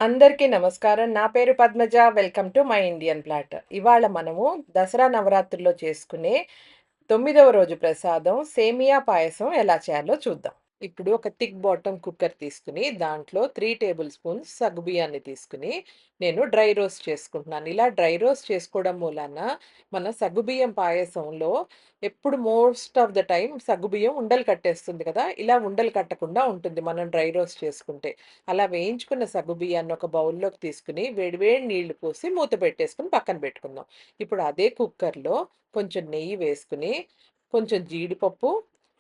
అందరికీ నమస్కారం. నా పేరు Padmaja. Welcome to my Indian plot. ఇవాళ మనము దసరా నవరాత్రుల్లో చేసుకునే 9వ రోజు ప్రసాదం సేమియా పాయసం ఎలా చేయాలో చూద్దాం. ఇప్పుడు ఒక థిక్ బాటమ్ కుక్కర్ తీసుకుని, దాంట్లో 3 టేబుల్ స్పూన్స్ సగ్గుబియ్యాన్ని తీసుకుని, నేను డ్రై రోస్ట్ చేసుకుంటున్నాను. ఇలా డ్రై రోస్ట్ చేసుకోవడం మూలాన మన సగ్గుబియ్యం పాయసంలో ఎప్పుడు మోస్ట్ ఆఫ్ ద టైమ్ సగ్గుబియ్యం ఉండలు కట్టేస్తుంది కదా! ఇలా ఉండలు కట్టకుండా ఉంటుంది మనం డ్రై రోస్ట్ చేసుకుంటే. అలా వేయించుకున్న సగ్గుబియ్యాన్ని ఒక బౌల్‌లోకి తీసుకొని, వేడి వేడి నీళ్లు పోసి మూత పెట్టేసుకొని పక్కన పెట్టుకుందాం. ఇప్పుడు అదే కుక్కర్‌లో కొంచెం నెయ్యి వేసుకొని, కొంచెం జీడిపప్పు,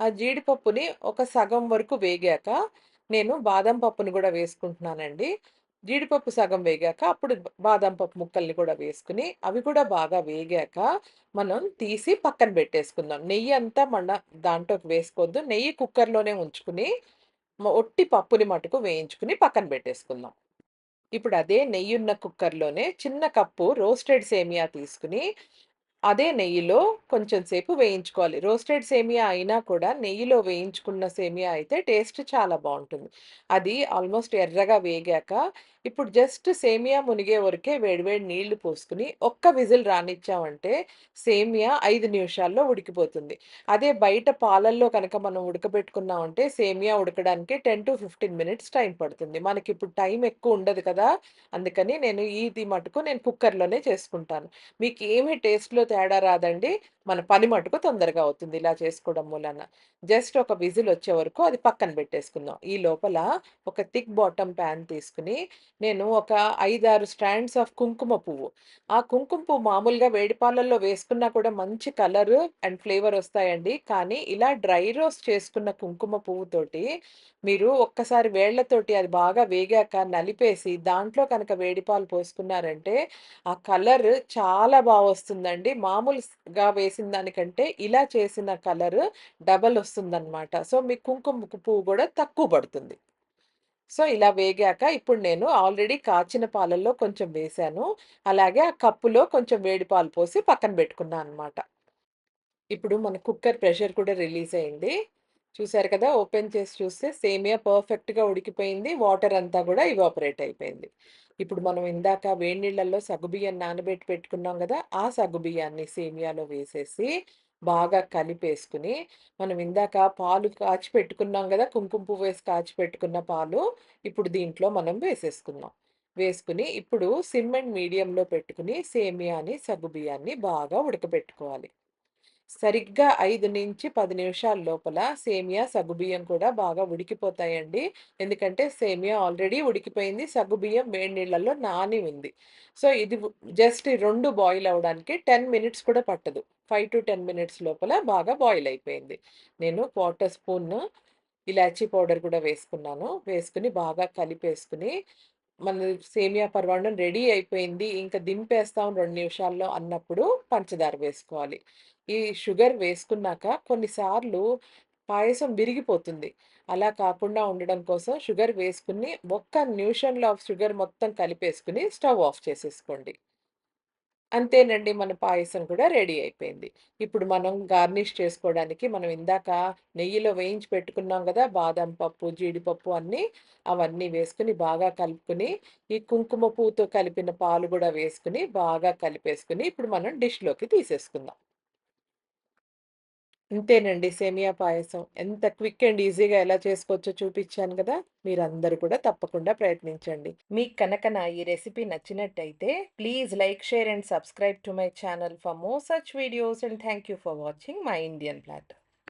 ఆ జీడిపప్పుని ఒక సగం వరకు వేగాక, నేను బాదం పప్పుని గూడా వేసుకుంటున్నానండి. జీడిపప్పు సగం వేగాక, అప్పుడు బాదం పప్పు ముక్కల్ని కూడా వేసుకొని, అవి కూడా బాగా వేగాక, మనం తీసి పక్కన పెట్టేసుకుందాం. నెయ్యి అంతా దాంట్లోకి వేసుకోవద్దు. నెయ్యి కుక్కర్‌లోనే ఉంచుకుని, ఒట్టి పప్పుని మటుకు వేయించుకుని పక్కన పెట్టేసుకుందాం. ఇప్పుడు అదే నెయ్యున్న కుక్కర్‌లోనే చిన్న కప్పు రోస్టెడ్ సేమియా తీసుకొని, అదే నెయ్యిలో కొంచెం సేపు వేయించుకోవాలి. రోస్టెడ్ సేమియా అయినా కూడా నెయ్యిలో వేయించుకున్న సేమియా అయితే టేస్ట్ చాలా బావుంటుంది. అది ఆల్మోస్ట్ ఎర్రగా వేగాక, ఇప్పుడు జస్ట్ సేమియా మునిగే వరకే వేడి వేడి నీళ్లు పోసుకొని, ఒక్క విజిల్ రానిచ్చామంటే సేమియా 5 నిమిషాల్లో ఉడికిపోతుంది. అదే బయట పాలల్లో కనుక మనం ఉడకబెట్టుకున్నామంటే సేమియా ఉడకడానికి 10-15 మినిట్స్ టైం పడుతుంది. మనకిప్పుడు టైం ఎక్కువ ఉండదు కదా! అందుకని నేను ఇది మటుకు నేను కుక్కర్‌లోనే చేసుకుంటాను. మీకేమి టేస్ట్‌లో తేడా రాదండి. మన పని మటుకు తొందరగా అవుతుంది ఇలా చేసుకోవడం మూలాన. జస్ట్ ఒక విజిల్ వచ్చే వరకు అది పక్కన పెట్టేసుకుందాం. ఈ లోపల ఒక థిక్ బాటమ్ పాన్ తీసుకొని, నేను ఒక 5, 6 స్ట్రాండ్స్ ఆఫ్ కుంకుమ పువ్వు. ఆ కుంకుమ పువ్వు మామూలుగా వేడి పాలల్లో వేసుకున్నా కూడా మంచి కలరు అండ్ ఫ్లేవర్ వస్తాయండి. కానీ ఇలా డ్రై రోస్ట్ చేసుకున్న కుంకుమ పువ్వుతోటి మీరు ఒక్కసారి వేళ్ళతోటి అది బాగా వేగాక నలిపేసి, దాంట్లో కనుక వేడి పాలు పోసుకున్నారంటే ఆ కలర్ చాలా వస్తుందండి. మామూలుగా వేసిన దానికంటే ఇలా చేసిన కలర్ డబల్ వస్తుందనమాట. సో, మీకు కుంకుమ పువ్వు గూడా తక్కువ పడుతుంది. సో, ఇలా వేగాక ఇప్పుడు నేను ఆల్రెడీ కాచిన పాలల్లో కొంచెం వేశాను. అలాగే ఆ కప్పులో కొంచెం వేడి పాలు పోసి పక్కన పెట్టుకున్నా అనమాట. ఇప్పుడు మన కుక్కర్ ప్రెషర్ కూడా రిలీజ్ అయింది. చూసారు కదా! ఓపెన్ చేసి చూస్తే సేమియా పర్ఫెక్ట్‌గా ఉడికిపోయింది. వాటర్ అంతా గూడా ఇవాపరేట్ అయిపోయింది. ఇప్పుడు మనం ఇందాక వేడి నీళ్ళల్లో సగ్గుబియ్యం నానబెట్టి పెట్టుకున్నాం గదా! ఆ సగ్గుబియ్యాన్ని సేమియాలో వేసేసి బాగా కలిపేసుకొని, మనం ఇందాక పాలు కాచి పెట్టుకున్నాం గదా! కుంకుమ పువ్వేసి కాచి పెట్టుకున్న పాలు ఇప్పుడు దీంట్లో మనం వేసేసుకుందాం. వేసుకొని ఇప్పుడు సిమ్ అండ్ మీడియంలో పెట్టుకొని సేమియాని, సగ్గుబియ్యాన్ని బాగా ఉడకబెట్టుకోవాలి. సరిగ్గా 5-10 నిమిషాల లోపల సేమియా, సగ్గుబియ్యం కూడా బాగా ఉడికిపోతాయండి. ఎందుకంటే సేమియా ఆల్రెడీ ఉడికిపోయింది. సగ్గుబియ్యం వేడి నీళ్ళల్లో నాని ఉంది. సో, ఇది జస్ట్ ఈ 2 బాయిల్ అవ్వడానికి 10 మినిట్స్ కూడా పట్టదు. 5-10 మినిట్స్ లోపల బాగా బాయిల్ అయిపోయింది. నేను క్వార్టర్ స్పూన్ ఇలాచీ పౌడర్ కూడా వేసుకున్నాను. వేసుకొని బాగా కలిపేసుకొని మన సేమియా పరమాన్నం రెడీ అయిపోయింది. ఇంక దింపేస్తాం 2 నిమిషాల్లో అన్నప్పుడు పంచదార వేసుకోవాలి. ఈ షుగర్ వేసుకున్నాక కొన్నిసార్లు పాయసం విరిగిపోతుంది. అలా కాకుండా ఉండడం కోసం షుగర్ వేసుకొని ఒక్క నిమిషంలో షుగర్ మొత్తం కలిపేసుకొని స్టవ్ ఆఫ్ చేసేసుకోండి. అంతేనండి మన పాయసం కూడా రెడీ అయిపోయింది. ఇప్పుడు మనం గార్నిష్ చేసుకోవడానికి మనం ఇందాక నెయ్యిలో వేయించి పెట్టుకున్నాం గదా! బాదం పప్పు, జీడిపప్పు అన్నీ, అవన్నీ వేసుకొని బాగా కలుపుకొని, ఈ కుంకుమ పువ్వుతో కలిపిన పాలు గూడా వేసుకొని బాగా కలిపేసుకొని, ఇప్పుడు మనం డిష్‌లోకి తీసేసుకుందాం. ఇంతేనండి సేమియా పాయసం. ఎంత క్విక్ అండ్ ఈజీగా ఎలా చేసుకోవచ్చో చూపిచ్చాను గదా! మీరందరూ కూడా తప్పకుండా ప్రయత్నించండి. మీకు కనక నా ఈ రెసిపీ నచ్చినట్టయితే please like, share and subscribe to my channel for more such videos and thank you for watching my Indian plot.